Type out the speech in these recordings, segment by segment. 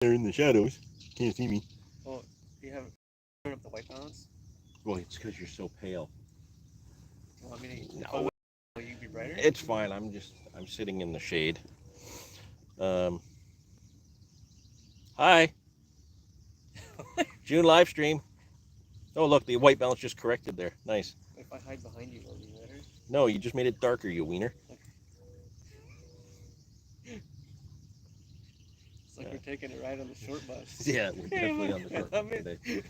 They're in the shadows. Can't see me. Oh, you haven't turned up the white balance? Well, it's because you're so pale. You want me to? If I'm, No, will you be brighter? it's fine. I'm sitting in the shade. Um, hi, June live stream. Oh, look, the white balance just corrected there. Nice. If I hide behind you, will it be better? No, you just made it darker, you wiener. It's like we're taking a ride on the short bus. Yeah, we're Hey, definitely look, on the I short love one it. today.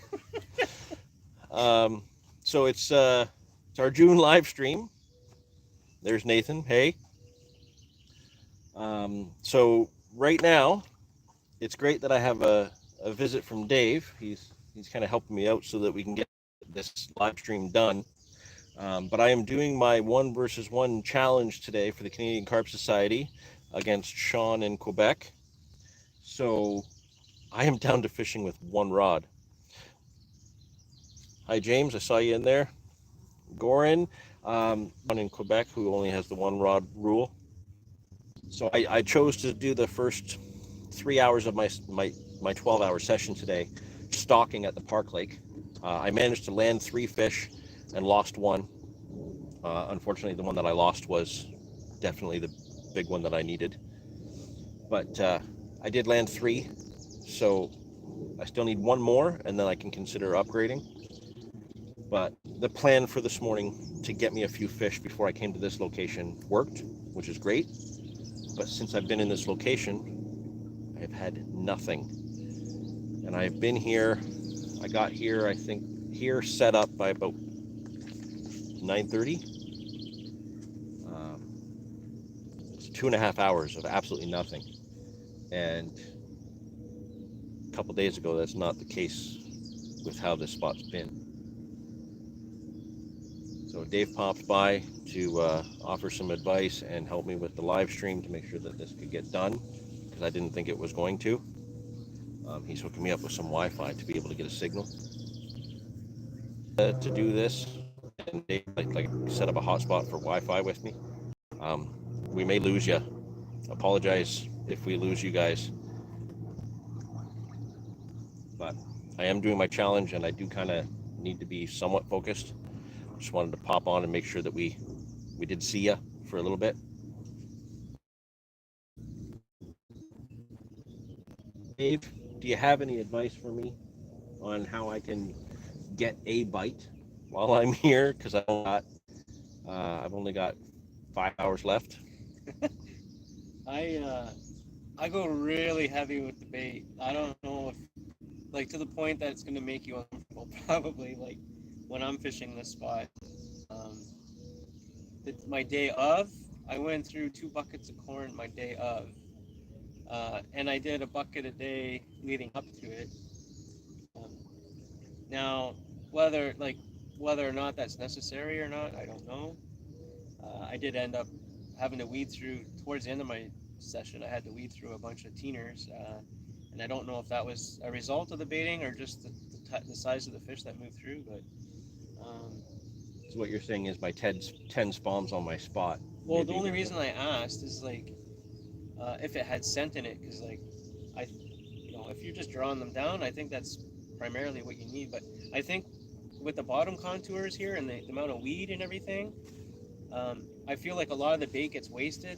So it's our June live stream. There's Nathan. Hey. So right now, it's great that I have a visit from Dave. He's kind of helping me out so that we can get this live stream done. But I am doing my 1 versus 1 challenge today for the Canadian Carp Society against Sean in Quebec. So I am down to fishing with one rod. Hi, James. I saw you in there. Goran, one in Quebec who only has the one rod rule. So I chose to do the first 3 hours of my 12-hour session today, stalking at the Park Lake. I managed to land 3 fish and lost one. Unfortunately, the one that I lost was definitely the big one that I needed. But I did land 3, so I still need one more, and then I can consider upgrading. But the plan for this morning to get me a few fish before I came to this location worked, which is great. But since I've been in this location, I have had nothing. And I've been here, I got here, I think, here set up by about 9:30. It's 2.5 hours of absolutely nothing. And a couple days ago, that's not the case with how this spot's been. So Dave popped by to offer some advice and help me with the live stream to make sure that this could get done because I didn't think it was going to. He's hooking me up with some Wi-Fi to be able to get a signal to do this, and Dave like set up a hotspot for Wi-Fi with me. Um, we may lose you. Apologize if we lose you guys, but I am doing my challenge and I do kind of need to be somewhat focused. Just wanted to pop on and make sure that we did see you for a little bit. Dave, do you have any advice for me on how I can get a bite while I'm here? Because I've only got 5 hours left. I I go really heavy with the bait. I don't know if like to the point that it's gonna make you uncomfortable. Probably like when I'm fishing this spot. Um, my day of, I went through 2 buckets of corn my day of, and I did a bucket a day leading up to it. Um, now, whether like whether or not that's necessary or not, I don't know. I did end up having to weed through towards the end of my session. I had to weed through a bunch of teeners, and I don't know if that was a result of the baiting or just the size of the fish that moved through. But So what you're saying is my 10 spawns on my spot. well, the only reason I asked is like if it had scent in it, because like I, if you're just drawing them down, I think that's primarily what you need. But I think with the bottom contours here and the amount of weed and everything, I feel like a lot of the bait gets wasted,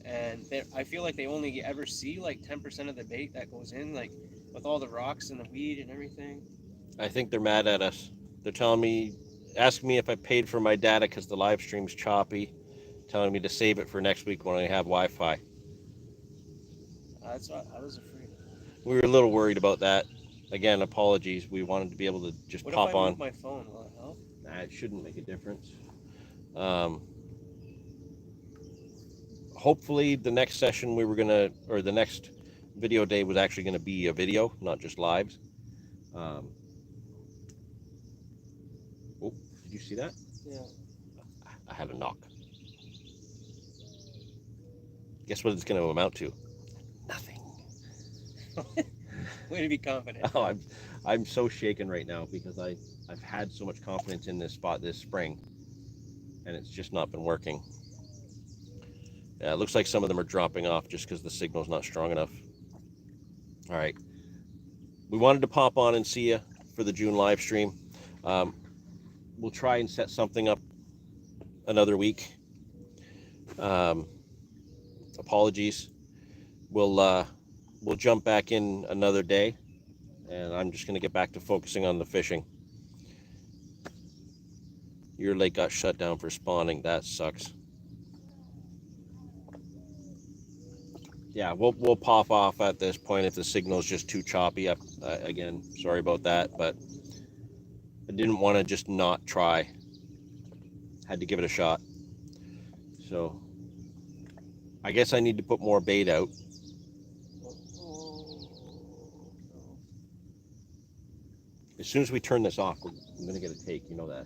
and I feel like they only ever see like 10% of the bait that goes in, like with all the rocks and the weed and everything. I think they're mad at us. They're telling me, asking me if I paid for my data because the live stream's choppy, telling me to save it for next week when I have Wi-Fi. That's what I was afraid of. We were a little worried about that. Again, apologies. We wanted to be able to just What if I pop move on. my phone? Will it help? It shouldn't make a difference. Um, Hopefully, the next session or the next video day was actually gonna be a video, not just lives. Um, oh, did you see that? Yeah. I had a knock. Guess what it's gonna amount to? Nothing. Way to be confident. Oh, I'm so shaken right now because I've had so much confidence in this spot this spring, and it's just not been working. Yeah, it looks like some of them are dropping off just because the signal's not strong enough. All right, we wanted to pop on and see you for the June live stream. We'll try and set something up another week. Apologies. We'll jump back in another day, and I'm just gonna get back to focusing on the fishing. Your lake got shut down for spawning. That sucks. Yeah, we'll pop off at this point if the signal's just too choppy. Again, sorry about that, but I didn't want to just not try. Had to give it a shot. So I guess I need to put more bait out. As soon as we turn this off, I'm gonna get a take. You know that.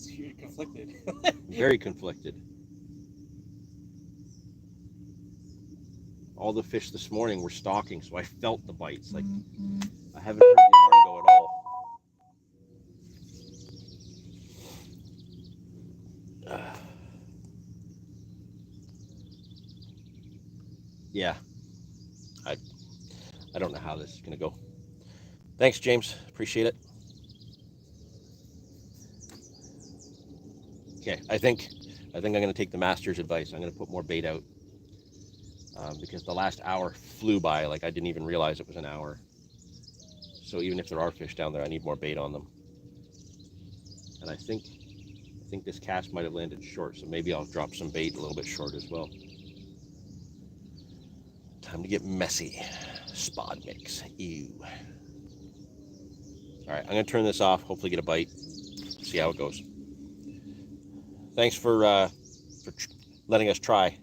You're conflicted. Very conflicted. All the fish this morning were stalking, so I felt the bites. Like, I haven't heard the alarm go at all. Yeah, I don't know how this is gonna go. Thanks, James. Appreciate it. Okay, I think I'm gonna take the master's advice. I'm gonna put more bait out. Because the last hour flew by, like I didn't even realize it was an hour. So even if there are fish down there, I need more bait on them. And I think this cast might have landed short, so maybe I'll drop some bait a little bit short as well. Time to get messy. Spod mix. Ew. All right, I'm gonna turn this off. Hopefully get a bite. See how it goes. Thanks for letting us try.